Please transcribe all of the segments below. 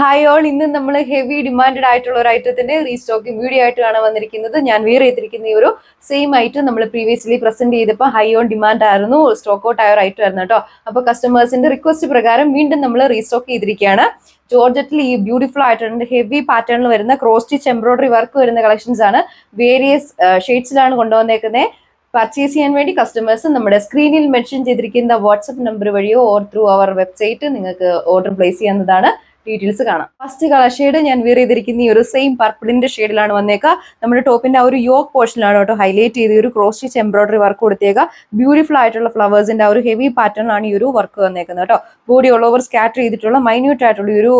Hi all, ഇന്ന് നമ്മൾ heavy demanded ആയിട്ടുള്ള ഒരു ഐറ്റത്തിന്റെ റീസ്റ്റോക്കിംഗ് വീഡിയോ ആയിട്ടാണ് വന്നിരിക്കുന്നത്. ഞാൻ വെയർ ചെയ്തിരിക്കുന്ന ഈ ഒരു സെയിം ഐറ്റം നമ്മൾ പ്രീവിയസ്ലി പ്രസന്റ് ചെയ്തപ്പോൾ ഹൈ ഓൺ ഡിമാൻഡ് ആയിരുന്നു, സ്റ്റോക്ക് ഔട്ട് ആയ ഒരു ഐറ്റം ആയിരുന്നു കേട്ടോ. അപ്പോൾ കസ്റ്റമേഴ്സിന്റെ റിക്വസ്റ്റ് പ്രകാരം വീണ്ടും നമ്മൾ റീസ്റ്റോക്ക് ചെയ്തിരിക്കുകയാണ്. ജോർജറ്റിൽ ഈ ബ്യൂട്ടിഫുൾ ആയിട്ടുണ്ട് ഹെവി പാറ്റേണിൽ വരുന്ന ക്രോസ് സ്റ്റിച്ച് എംബ്രോയിഡറി വർക്ക് വരുന്ന കളക്ഷൻസ് ആണ്. വേരിയസ് ഷെയ്ഡ്സിലാണ് കൊണ്ടുവന്നേക്കുന്നത്. പർച്ചേസ് ചെയ്യാൻ വേണ്ടി കസ്റ്റമേഴ്സ് നമ്മുടെ സ്ക്രീനിൽ മെൻഷൻ ചെയ്തിരിക്കുന്ന വാട്സ്ആപ്പ് നമ്പർ വഴിയോ ഓർ ത്രൂ അവർ വെബ്സൈറ്റ് നിങ്ങൾക്ക് ഓർഡർ പ്ലേസ് ചെയ്യാവുന്നതാണ്. ഡീറ്റെയിൽസ് കാണാം. ഫസ്റ്റ് കളർ ഷെയ്ഡ് ഞാൻ വെയർ ചെയ്തിരിക്കുന്ന ഈ ഒരു സെയിം പർപ്പിളിന്റെ ഷെയ്ഡിലാണ് വന്നേക്കുക. നമ്മുടെ ടോപ്പിന്റെ ആ ഒരു യോക്ക് പോർഷനിലാണ് കേട്ടോ ഹൈലൈറ്റ് ചെയ്ത് ഒരു ക്രോസ് സ്റ്റിച്ച് എംബ്രോയിഡറി വർക്ക് കൊടുത്തേക്കുക. ബ്യൂട്ടിഫുൾ ആയിട്ടുള്ള ഫ്ലവേഴ്സിന്റെ ആ ഒരു ഹെവി പാറ്റേണിലാണ് ഈ ഒരു വർക്ക് വന്നേക്കുന്നത് കേട്ടോ. ബോഡി ഓൾ ഓവർ സ്കാറ്റർ ചെയ്തിട്ടുള്ള മൈന്യൂട്ട് ആയിട്ടുള്ള ഈ ഒരു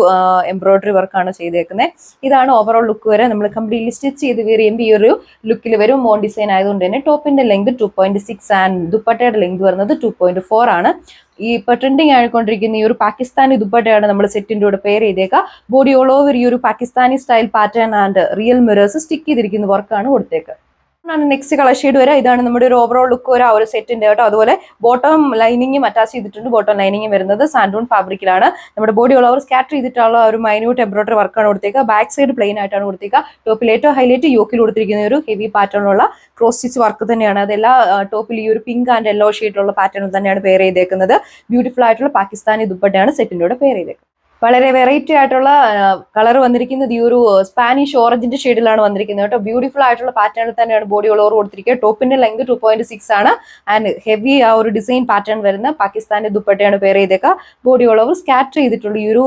എംബ്രോയിഡറി വർക്കാണ് ചെയ്തേക്കുന്നത്. ഇതാണ് ഓവറോൾ ലുക്ക് വരെ നമ്മൾ കംപ്ലീറ്റ്ലി സ്റ്റിച്ച് ചെയ്ത് വെയർ ചെയ്യുമ്പോൾ ഈ ഒരു ലുക്കിൽ വരും. മോൺ ഡിസൈൻ ആയതുകൊണ്ട് തന്നെ ടോപ്പിന്റെ ലെങ്ത് 2.6 ആൻഡ് ദുപ്പട്ടയുടെ ലെങ്ത് വരുന്നത് 2.4 ആണ്. ഈ ഇപ്പൊ ട്രെൻഡിങ് ആയിക്കൊണ്ടിരിക്കുന്ന ഈ ഒരു പാകിസ്ഥാനി ദുപ്പട്ടയാണ് നമ്മൾ സെറ്റിന്റെ കൂടെ പെയർ ചെയ്തേക്കുക. ബോഡി ഓൾ ഓവർ ഈ ഒരു Pakistani style pattern and real mirrors stick ചെയ്തിരിക്കുന്ന വർക്കാണ് കൊടുത്തേക്കുക. നെക്സ്റ്റ് കളർ ഷെയ്ഡ് വരെ ഇതാണ് നമ്മുടെ ഒരു ഓവറോൾ ലുക്ക് വരെ ആ ഒരു സെറ്റിന്റെ കേട്ടോ. അതുപോലെ ബോട്ടം ലൈനിങ്ങും അറ്റാച്ച് ചെയ്തിട്ടുണ്ട്. ബോട്ടം ലൈനിങ്ങും വരുന്നത് സാൻഡൂൺ ഫാബ്രിക്കിലാണ്. നമ്മുടെ ബോഡി ഓൾ ഓവർ സ്കാറ്റർ ചെയ്തിട്ടുള്ള ഒരു മൈന്യൂട്ട് എംബ്രോയിഡറി വർക്കാണ് കൊടുത്തേക്കുക. ബാക്ക് സൈഡ് പ്ലെയിൻ ആയിട്ടാണ് കൊടുത്തേക്കുക. ടോപ്പിൽ ഏറ്റവും ഹൈലൈറ്റ് യോക്കിൽ കൊടുത്തിരിക്കുന്ന ഒരു ഹെവി പാറ്റേണുള്ള ക്രോസ് സ്റ്റിച്ച് വർക്ക് തന്നെയാണ്. അതെല്ലാ ടോപ്പിൽ ഈ ഒരു പിങ്ക് ആൻഡ് യെല്ലോ ഷെയ്ഡിലുള്ള പാറ്റേൺ തന്നെയാണ് പെയർ ചെയ്തേക്കുന്നത്. ബ്യൂട്ടിഫുൾ ആയിട്ടുള്ള പാകിസ്ഥാനി ദുപ്പട്ടയാണ് സെറ്റിന്റെ കൂടെ പെയർ ചെയ്തേക്കുന്നത്. വളരെ വെറൈറ്റി ആയിട്ടുള്ള കളർ വന്നിരിക്കുന്നത് ഈ ഒരു സ്പാനിഷ് ഓറഞ്ചിന്റെ ഷെയ്ഡിലാണ് വന്നിരിക്കുന്നത് കേട്ടോ. ബ്യൂട്ടിഫുൾ ആയിട്ടുള്ള പാറ്റേണിൽ തന്നെയാണ് ബോഡി ഓൾ ഓവർ കൊടുത്തിരിക്കുക. ടോപ്പിന്റെ ലെങ്ത് 2.6 ആണ് ആൻഡ് ഹെവി ആ ഒരു ഡിസൈൻ പാറ്റേൺ വരുന്ന പാകിസ്ഥാന്റെ ദുപ്പട്ടയാണ് പെയർ ചെയ്തേക്കുക. ബോഡി ഓൾ ഓവർ സ്കാറ്റർ ചെയ്തിട്ടുള്ള ഈ ഒരു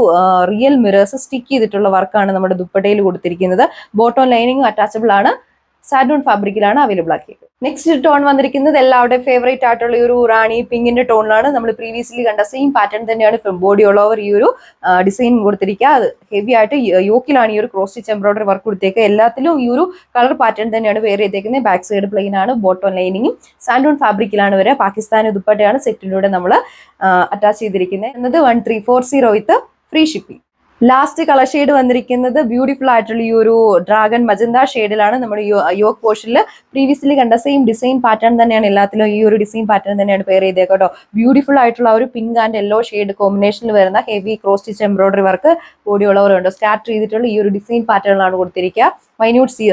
റിയൽ മിറേഴ്സ് സ്റ്റിക്ക് ചെയ്തിട്ടുള്ള വർക്കാണ് നമ്മുടെ ദുപ്പട്ടയിൽ കൊടുത്തിരിക്കുന്നത്. ബോട്ടം ലൈനിങ് അറ്റാച്ചബിൾ ആണ്. സാൻഡൂൺ ഫാബ്രിക്കിലാണ് അവൈലബിൾ ആക്കിയത്. നെക്സ്റ്റ് ടോൺ വന്നിരിക്കുന്നത് എല്ലാവരുടെ ഫേവറേറ്റ് ആയിട്ടുള്ള ഒരു റാണി പിങ്കിന്റെ ടോണിലാണ്. നമ്മൾ പ്രീവിയസ്ലി കണ്ട സെയിം പാറ്റേൺ തന്നെയാണ് ബോഡി ഓൾ ഓവർ ഈ ഒരു ഡിസൈൻ കൊടുത്തിരിക്കുക. അത് ഹെവി ആയിട്ട് യോക്കിലാണ് ഈ ഒരു ക്രോസ് സ്റ്റിച്ച് എംബ്രോയിഡറി വർക്ക് കൊടുത്തേക്കുക. എല്ലാത്തിലും ഈ ഒരു കളർ പാറ്റേൺ തന്നെയാണ് വെയർ ചെയ്തേക്കുന്നത്. ബാക്ക് സൈഡ് പ്ലെയിൻ ആണ്. ബോട്ടം ലൈനിങ്ങും സാൻഡൂൺ ഫാബ്രിക്കിലാണ് വരെ. പാകിസ്ഥാനി ദുപ്പട്ടയാണ് സെറ്റിലൂടെ നമ്മൾ അറ്റാച്ച് ചെയ്തിരിക്കുന്നത്. എന്നത് 1340 വിത്ത് free shipping. Last colour shade വന്നിരിക്കുന്നത് ബ്യൂട്ടിഫുൾ ആയിട്ടുള്ള ഈ ഒരു ഡ്രാഗൺ മജന്ത ഷെയ്ഡിലാണ്. നമ്മുടെ യോക്ക് പോർഷനിൽ പ്രീവിയസ്ലി കണ്ട സെയിം ഡിസൈൻ പാറ്റേൺ തന്നെയാണ് എല്ലാത്തിലും ഈ ഒരു ഡിസൈൻ പാറ്റേൺ തന്നെയാണ് പെയർ ചെയ്തേക്കുക കേട്ടോ. ബ്യൂട്ടിഫുൾ ആയിട്ടുള്ള ഒരു പിങ്ക് ആൻഡ് യെല്ലോ ഷെയ്ഡ് കോമ്പിനേഷനിൽ വരുന്ന heavy cross stitch embroidery work body ഉള്ളവരുണ്ട്. സ്കാറ്റർ ചെയ്തിട്ടുള്ള ഈ ഒരു ഡിസൈൻ പാറ്റേണിലാണ് കൊടുത്തിരിക്കുക. മൈന്യൂട്ട്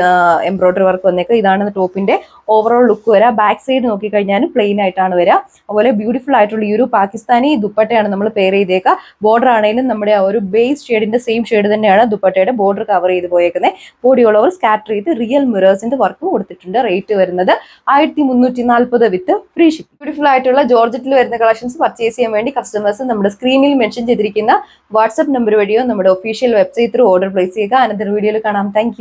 എംബ്രോയിഡറി വർക്ക് വന്നേക്കുക. ഇതാണ് ടോപ്പിന്റെ ഓവറോൾ ലുക്ക് വരിക. ബാക്ക് സൈഡ് നോക്കിക്കഴിഞ്ഞാൽ പ്ലെയിൻ ആയിട്ടാണ് വരിക. അതുപോലെ ബ്യൂട്ടിഫുൾ ആയിട്ടുള്ള ഈ ഒരു പാകിസ്ഥാനി ദുപ്പട്ടയാണ് നമ്മൾ പെയർ ചെയ്തേക്കുക. ബോർഡർ ആണെങ്കിലും നമ്മുടെ ആ ഒരു ബേസ് ഷെയ്ഡിന്റെ സെയിം ഷെയ്ഡ് തന്നെയാണ് ദുപ്പട്ടയുടെ ബോർഡർ കവർ ചെയ്ത് പോയേക്കുന്നത്. ബോഡി ഓൾ ഓവർ സ്കാറ്റർ ചെയ്ത് റിയൽ മിറേഴ്സിന്റെ വർക്ക് കൊടുത്തിട്ടുണ്ട്. റേറ്റ് വരുന്നത് 1340 വിത്ത് ഫ്രീ ഷിപ്പിംഗ്. ബ്യൂട്ടിഫുൾ ആയിട്ടുള്ള ജോർജറ്റിൽ വരുന്ന കളക്ഷൻസ് പർച്ചേസ് ചെയ്യാൻ വേണ്ടി കസ്റ്റമേഴ്സ് നമ്മുടെ സ്ക്രീനിൽ മെൻഷൻ ചെയ്തിരിക്കുന്ന വാട്സ്ആപ്പ് നമ്പർ വഴിയോ നമ്മുടെ official website through order place ചെയ്യുക. അനന്തര വീഡിയോയിൽ കാണാം. താങ്ക്